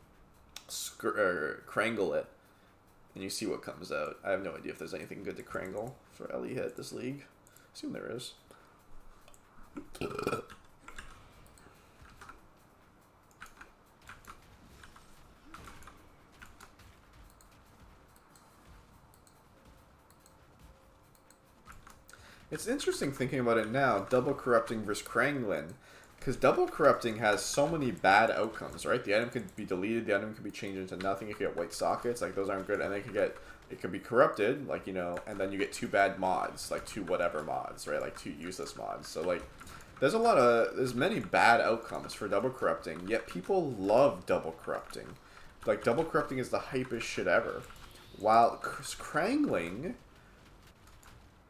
Krangle it, and you see what comes out. I have no idea if there's anything good to Krangle for Ellie hit this league. Assume there is. It's interesting thinking about it now, double corrupting versus Kranglin. Because double corrupting has so many bad outcomes, right? The item could be deleted, the item could be changed into nothing, it could get white sockets, like those aren't good, and it could be corrupted, like, you know, and then you get 2 bad mods, like 2 whatever mods, right? Like 2 useless mods. So like there's many bad outcomes for double corrupting, yet people love double corrupting. Like double corrupting is the hypest shit ever. While Krangling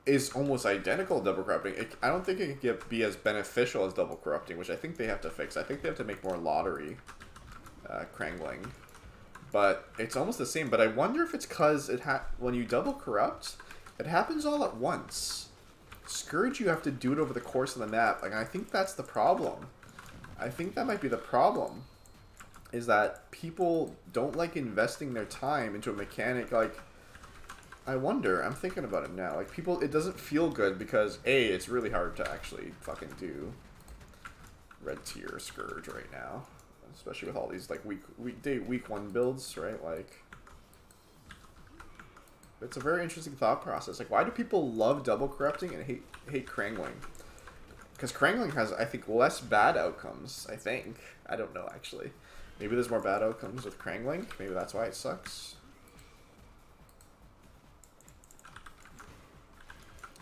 is almost identical to double corrupting. I don't think it can be as beneficial as double corrupting, which I think they have to fix. I think they have to make more lottery Krangling. But it's almost the same. But I wonder if it's because when you double corrupt, it happens all at once. Scourge, you have to do it over the course of the map. Like, I think that's the problem. I think that might be the problem. Is that people don't like investing their time into a mechanic like... I wonder, I'm thinking about it now, like, people, it doesn't feel good because, A, it's really hard to actually fucking do red tier Scourge right now, especially with all these, like, week 1 builds, right, like, it's a very interesting thought process, like, why do people love double corrupting and hate Krangling? Because Krangling has, I think, less bad outcomes, I think, I don't know, actually, maybe there's more bad outcomes with Krangling, maybe that's why it sucks.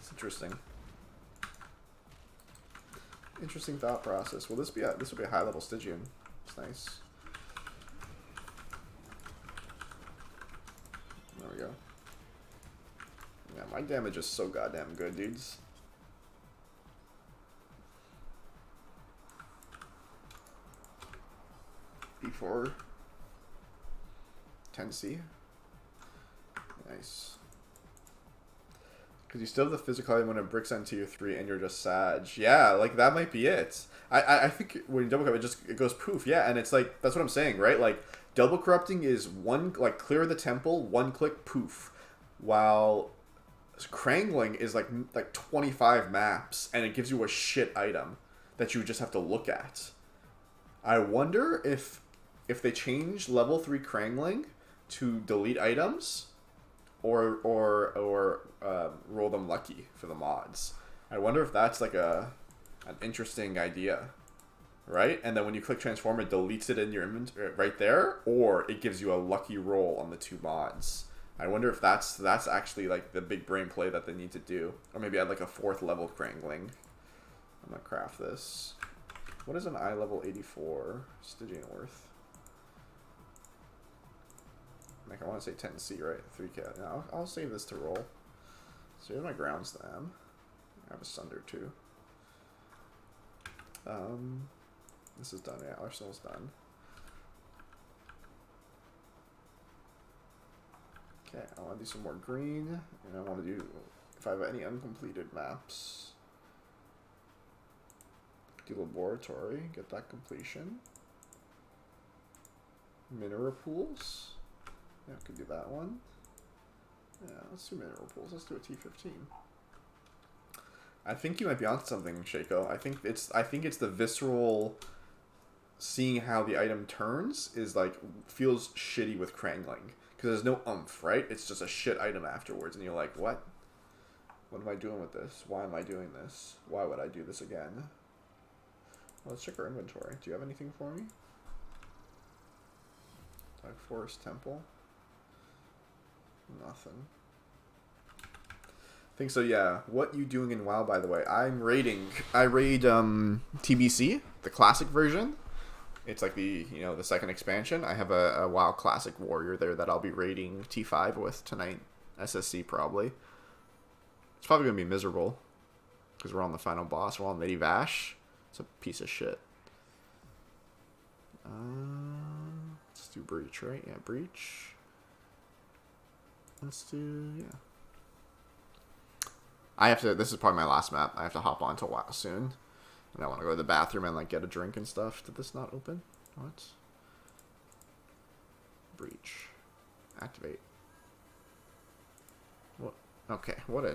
Interesting. Interesting thought process. Will this be this will be a high level Stygian? It's nice. There we go. Yeah, my damage is so goddamn good, dudes. B4. 10C. Nice. Because you still have the physical item when it bricks on tier 3 and you're just Sag. Yeah, like, that might be it. I think when you double corrupt, it goes poof. Yeah, and it's like, that's what I'm saying, right? Like, double corrupting is clear the temple, 1 click, poof. While Krangling is like 25 maps, and it gives you a shit item that you just have to look at. I wonder if they change level 3 Krangling to delete items... Or roll them lucky for the mods. I wonder if that's like an interesting idea, right? And then when you click transform, it deletes it in your inventory right there, or it gives you a lucky roll on the 2 mods. I wonder if that's actually like the big brain play that they need to do, or maybe add like a 4th level Krangling. I'm gonna craft this. What is an eye level 84 Stygian worth? Like, I want to say 10C, right? 3k. No, I'll save this to roll. So here's my ground slam. I have a Sunder too. This is done. Yeah, Arsenal's done. Okay, I want to do some more green, and I want to do, if I have any uncompleted maps, do laboratory, get that completion. Mineral pools. Yeah, I could do that one. Yeah, let's do mineral pools. Let's do a T15. I think you might be onto something, Shaco. I think it's the visceral seeing how the item turns is like feels shitty with Krangling because there's no oomph, right? It's just a shit item afterwards, and you're like, what? What am I doing with this? Why am I doing this? Why would I do this again? Well, let's check our inventory. Do you have anything for me? Dark Forest Temple. Nothing. I think so, yeah. What you doing in WoW, by the way? I raid TBC, the classic version. It's like the second expansion. I have a WoW classic warrior there that I'll be raiding T5 with tonight. SSC probably. It's probably gonna be miserable because we're on the final boss. We're on Lady Vash. It's a piece of shit. Let's do Breach, right? Yeah, Breach. Let's do, yeah. This is probably my last map. I have to hop on to WoW soon. And I want to go to the bathroom and like get a drink and stuff. Did this not open? What? Breach. Activate. What? Okay, what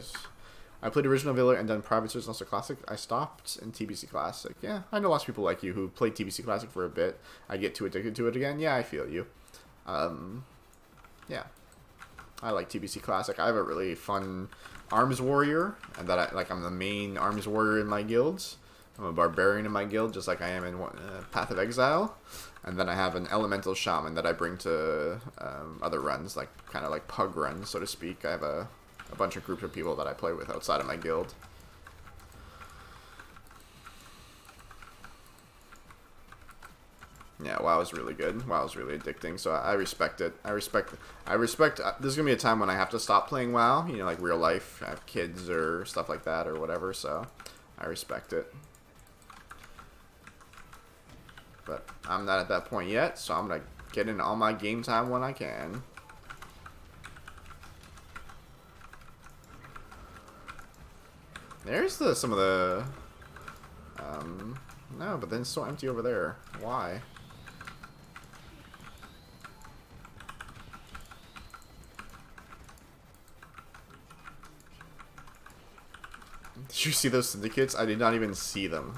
I played original Villa and done private series and also classic. I stopped in TBC Classic. Yeah, I know lots of people like you who played TBC Classic for a bit. I get too addicted to it again. Yeah, I feel you. Yeah, I like TBC Classic. I have a really fun Arms Warrior, and that I'm the main Arms Warrior in my guilds. I'm a Barbarian in my guild, just like I am in Path of Exile. And then I have an Elemental Shaman that I bring to other runs, like kind of like pug runs, so to speak. I have a bunch of groups of people that I play with outside of my guild. Yeah, WoW is really good. WoW is really addicting, so I respect it. I respect. There's gonna be a time when I have to stop playing WoW. You know, like real life. I have kids or stuff like that or whatever. So I respect it. But I'm not at that point yet, so I'm gonna get in all my game time when I can. There's some of the. No, but then it's so empty over there. Why? Did you see those syndicates? I did not even see them.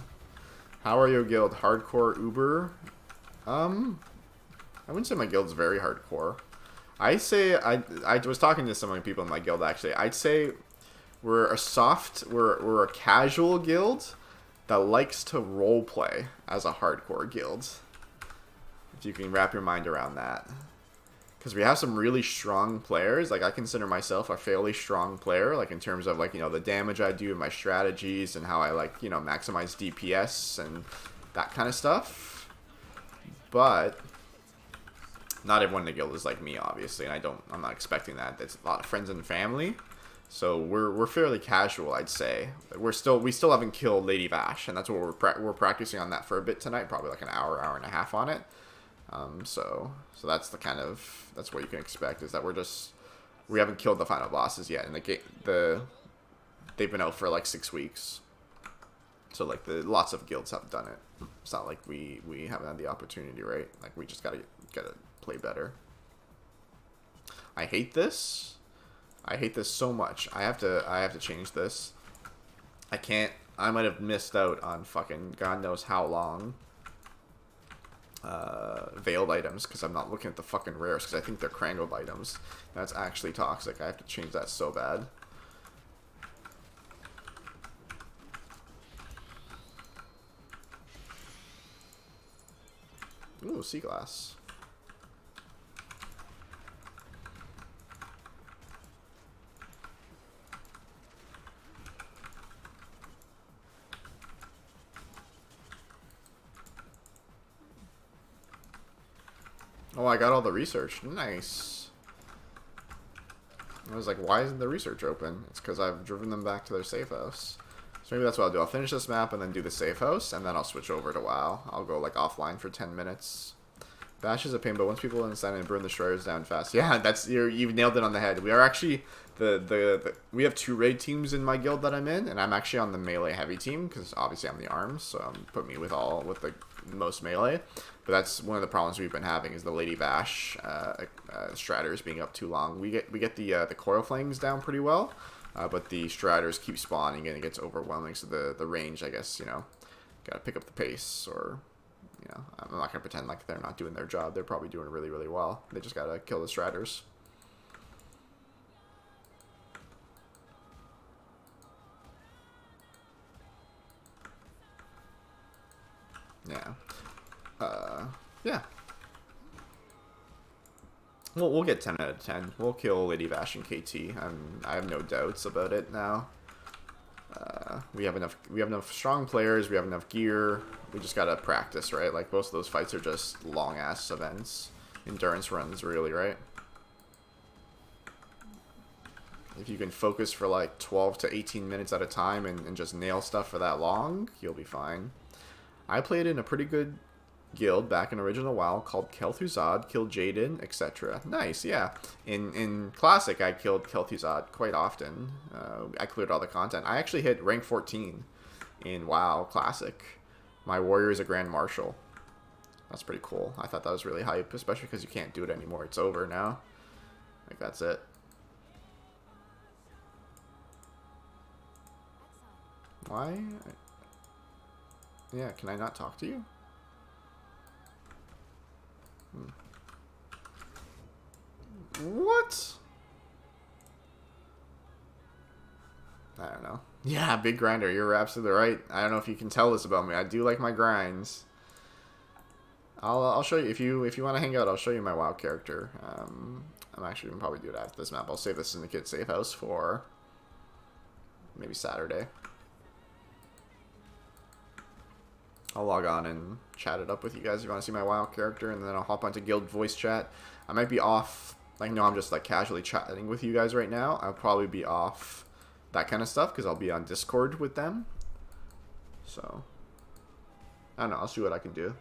How are your guild? Hardcore Uber? I wouldn't say my guild's very hardcore. I say I was talking to some of the people in my guild actually. I'd say we're a casual guild that likes to roleplay as a hardcore guild. If you can wrap your mind around that. Because we have some really strong players. Like, I consider myself a fairly strong player, like, in terms of, like, you know, the damage I do, my strategies, and how I, like, you know, maximize DPS and that kind of stuff. But not everyone in the guild is like me, obviously, and I'm not expecting that. It's a lot of friends and family. So we're fairly casual, I'd say. We still haven't killed Lady Vash, and that's what we're practicing on that for a bit tonight, probably like an hour and a half on it. So that's that's what you can expect, is that we haven't killed the final bosses yet, and they've been out for like 6 weeks. So like lots of guilds have done it. It's not like we haven't had the opportunity, right? Like, we just gotta play better. I hate this. I hate this so much. I have to change this. I might have missed out on fucking God knows how long veiled items because I'm not looking at the fucking rares because I think they're Krangled items. That's actually toxic. I have to change that so bad. Ooh, sea glass. Oh, I got all the research. Nice. I was like, why isn't the research open? It's because I've driven them back to their safe house. So maybe that's what I'll do. I'll finish this map and then do the safe house, and then I'll switch over to WoW. I'll go like offline for 10 minutes. Bash is a pain, but once people understand and burn the Shredders down fast. Yeah, you've nailed it on the head. We are actually we have 2 raid teams in my guild that I'm in, and I'm actually on the melee heavy team because obviously I'm the arms, so put me with the most melee. But that's one of the problems we've been having, is the Lady Vash Straters being up too long. We get the Coil Flames down pretty well, but the Straters keep spawning and it gets overwhelming. So the range, I guess, you know, gotta pick up the pace, or, you know, I'm not gonna pretend like they're not doing their job. They're probably doing really, really well. They just gotta kill the Straters. Yeah. Yeah. We'll get 10 out of 10. We'll kill Lady Vash and KT. I have no doubts about it now. We have enough strong players. We have enough gear. We just gotta practice, right? Like, most of those fights are just long ass events, endurance runs, really, right? If you can focus for like 12 to 18 minutes at a time and just nail stuff for that long, you'll be fine. I played in a pretty good guild back in original WoW called Kel'Thuzad, killed Jaden, etc. Nice, yeah. In Classic, I killed Kel'Thuzad quite often. I cleared all the content. I actually hit rank 14 in WoW Classic. My warrior is a Grand Marshal. That's pretty cool. I thought that was really hype, especially because you can't do it anymore. It's over now. Like, that's it. Why? Yeah, can I not talk to you? What? I don't know. Yeah, big grinder. You're absolutely right. I don't know if you can tell this about me. I do like my grinds. I'll show you if you want to hang out. I'll show you my WoW character. I'm actually gonna probably do it after this map. I'll save the Syndicate safe house for maybe Saturday. I'll log on and chat it up with you guys if you want to see my WoW character, and then I'll hop onto guild voice chat. I might be off. Like, no, I'm just like casually chatting with you guys right now. I'll probably be off that kind of stuff because I'll be on Discord with them. So I don't know. I'll see what I can do.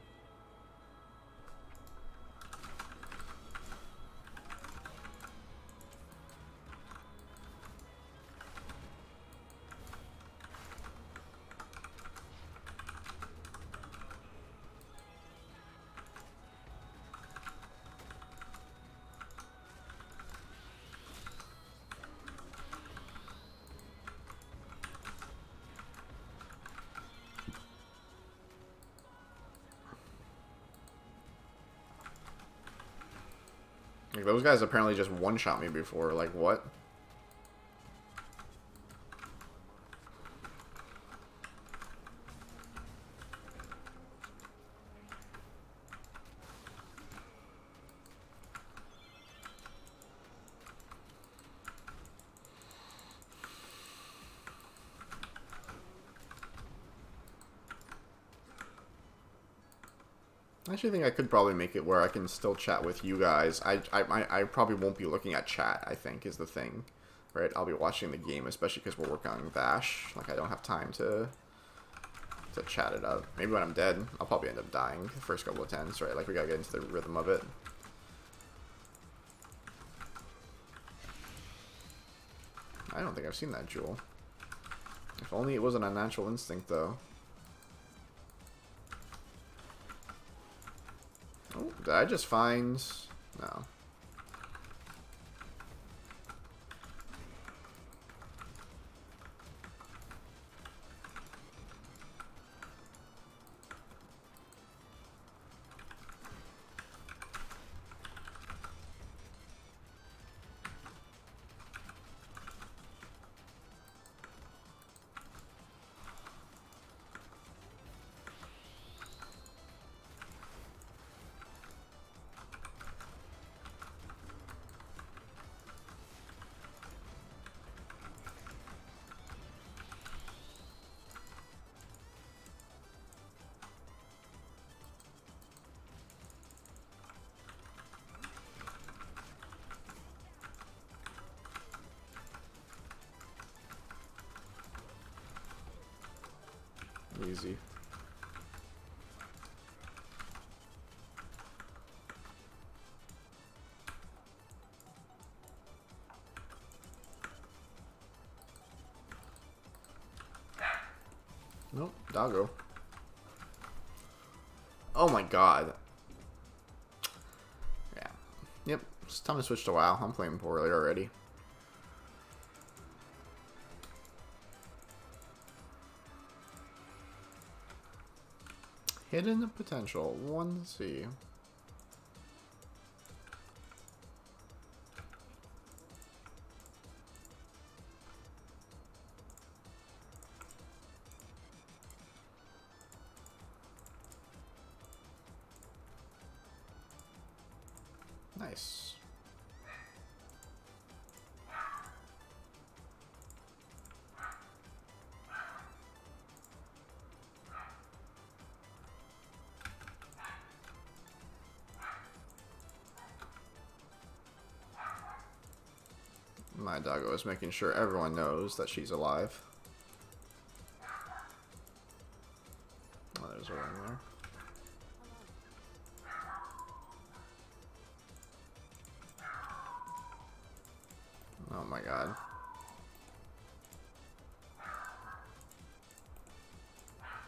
Like, those guys apparently just one-shot me before. Like, what? I actually think I could probably make it where I can still chat with you guys. I probably won't be looking at chat, I think, is the thing. Right? I'll be watching the game, especially because we're working on Vash. Like, I don't have time to chat it up. Maybe when I'm dead, I'll probably end up dying the first couple of tens, right? Like, we gotta get into the rhythm of it. I don't think I've seen that jewel. If only it was an unnatural instinct, though. Oh, did I just find... No. Easy. Nope, doggo. Oh my god. Yeah. Yep, it's time to switch to WoW. I'm playing poorly already. Hidden potential. 1C. Nice. My doggo is making sure everyone knows that she's alive. Oh, there's one there. Oh my god.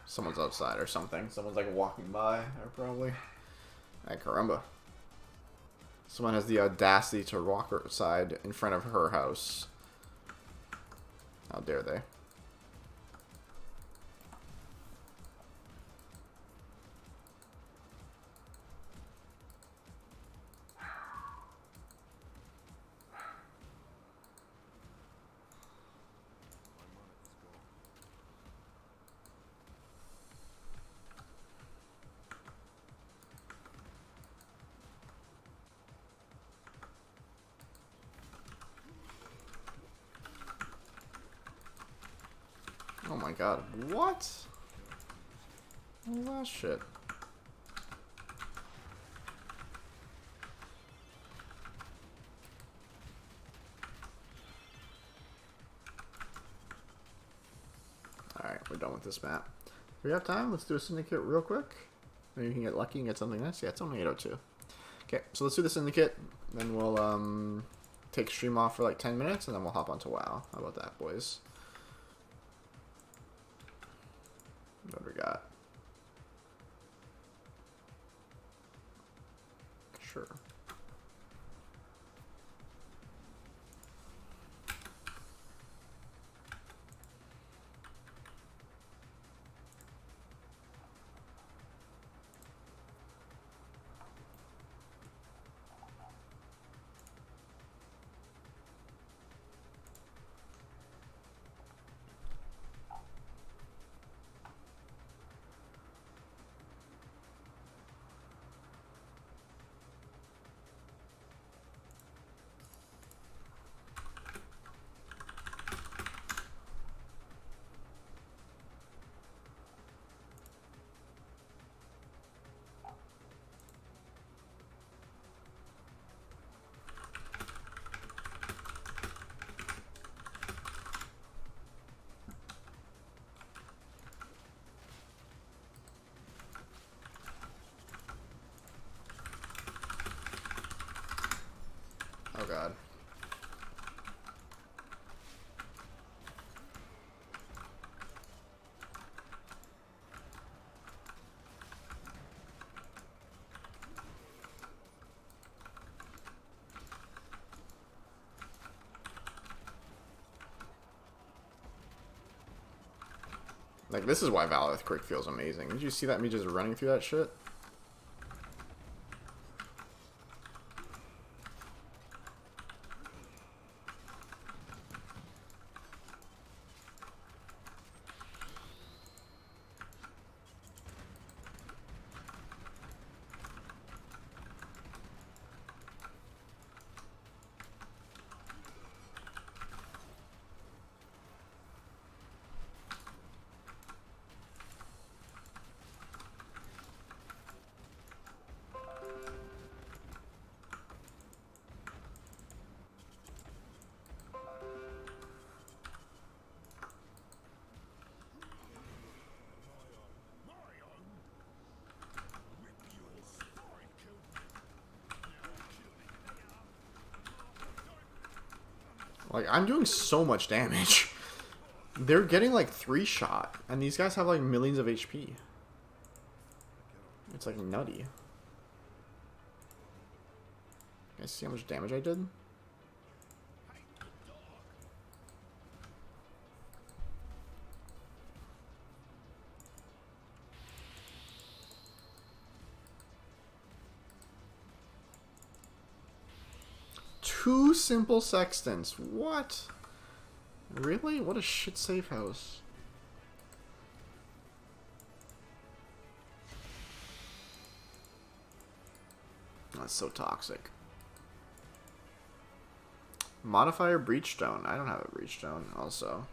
Someone's outside or something. Someone's like walking by, or probably. Ay, caramba. Someone has the audacity to walk outside in front of her house. How dare they? god. What? Oh, that shit. Alright, we're done with this map. We have time? Let's do a syndicate real quick. Maybe you can get lucky and get something nice. Yeah, it's only 8:02. Okay, so let's do the syndicate. Then we'll take stream off for like 10 minutes and then we'll hop onto WoW. How about that, boys? What do we got? Sure. Oh god. Like, this is why Valorith Quick feels amazing. Did you see that, me just running through that shit? Like, I'm doing so much damage. They're getting, like, 3-shot. And these guys have, like, millions of HP. It's, like, nutty. You guys see how much damage I did? Two simple sextants. What? Really? What a shit safe house. That's so toxic. Modifier Breachstone. I don't have a Breachstone also.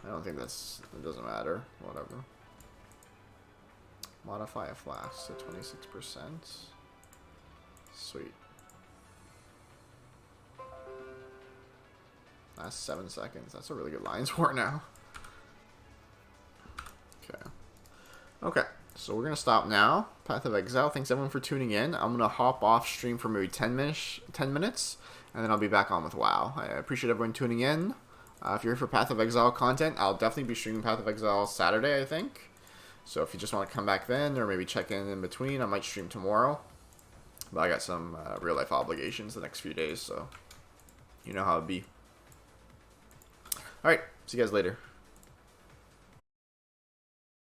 I don't think that's... It doesn't matter. Whatever. Modify a flask to 26%. Sweet. That's 7 seconds. That's a really good Lion's War now. Okay. Okay. So we're going to stop now. Path of Exile. Thanks everyone for tuning in. I'm going to hop off stream for maybe 10 minutes. And then I'll be back on with WoW. I appreciate everyone tuning in. If you're here for Path of Exile content, I'll definitely be streaming Path of Exile Saturday, I think. So if you just want to come back then, or maybe check in between, I might stream tomorrow. But I got some real-life obligations the next few days, so you know how it be. Alright, see you guys later.